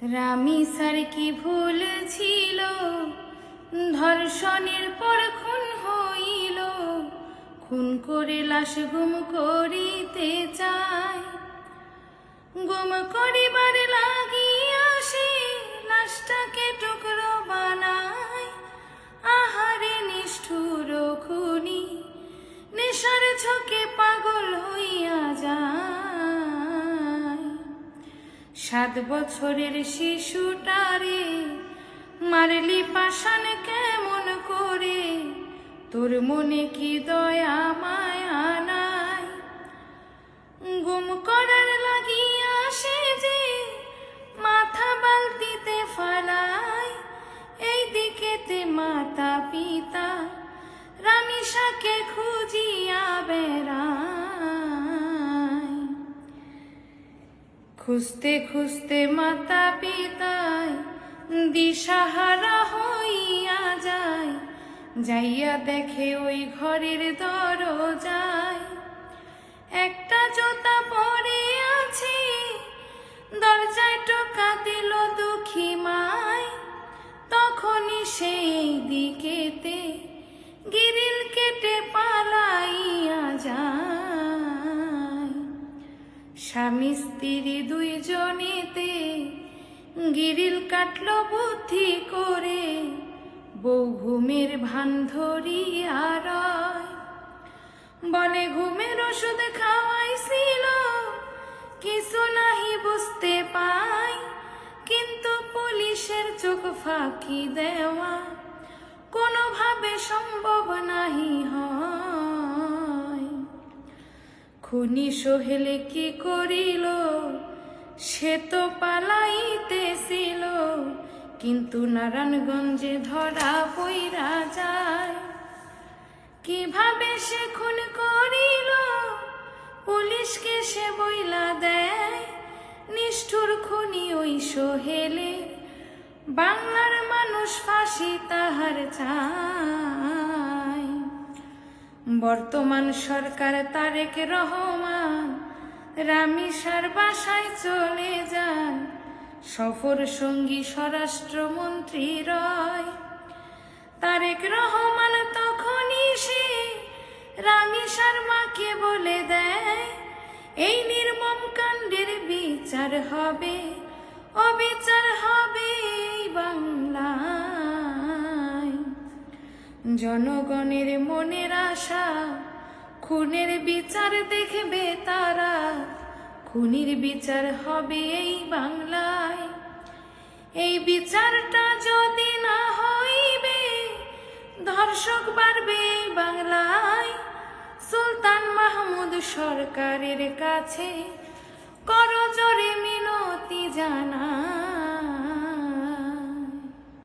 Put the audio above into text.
রামিসার কি ভুল ছিল, ধর্ষণের পর খুন হইল। খুন করে লাশ গুম করিতে চায়, গুম করিবার লাগিয়া সে লাশটাকে টুকরো বানায়। আহারে নিষ্ঠুর খুনি, নেশার ঝোঁকে পাগল হইয়া যায়। 7 বছরের শিশুটারে মারলি পাষাণ কেমন করে, তোর মনে কি দয়া মায়া নাই? গুম করার লাগিয়া সে যে মাথা বালতিতে ফালায়, এই দিকেতে মাতা পিতা রামিসাকে খুঁজিয়া বেড়ায়। খুঁজতে খুঁজতে মাতা পিতায় দিশাহারা হইয়া যায়। যাইয়া দেখে ওই ঘরের দরজায় একটা জোতা পড়ে আছে, দরজায় টোকা দিল দুঃখী মায়। তখনই সেই দিকেতে গিরিল কেটে পালাইয়া যায়। স্বামী স্ত্রী দুইজনেতে গিরিল কাটল বুদ্ধি করে, বউ ঘুমের ভান ধরিয়া রয়। বলে ঘুমের ওষুধ খাওয়াইছিল, কিছু নাহি বুঝতে পাই। কিন্তু পুলিশের চোখ ফাঁকি দেওয়া কোনোভাবে সম্ভব নাহি হয়। খুনি সোহেলে কি করিল, সে তো পালাইতেছিল, কিন্তু নারায়ণগঞ্জে ধরা পইরা যায়। কিভাবে সে খুন করিল, পুলিশকে সে বইলা দেয়। নিষ্ঠুর খুনি ওই সোহেলে, বাংলার মানুষ ফাঁসি তাহার চায়। বর্তমান সরকার তারেক রহমান রামিসার বাসায় চলে যান, সফর সঙ্গী স্বরাষ্ট্রমন্ত্রী রয়। তারেক রহমান তখনই সে রামিসার মাকে বলে দেয়, এই নির্মম কাণ্ডের বিচার হবে, অবিচার হবে এই বাংলায়। জনগণের মনের আশা, খুনের বিচার দেখবে তারা, খুনির বিচার হবে এই বাংলায়। এই বিচারটা যদি না হইবে, ধর্ষক বাড়বে এই বাংলায়। সুলতান মাহমুদ সরকারের কাছে করজোড়ে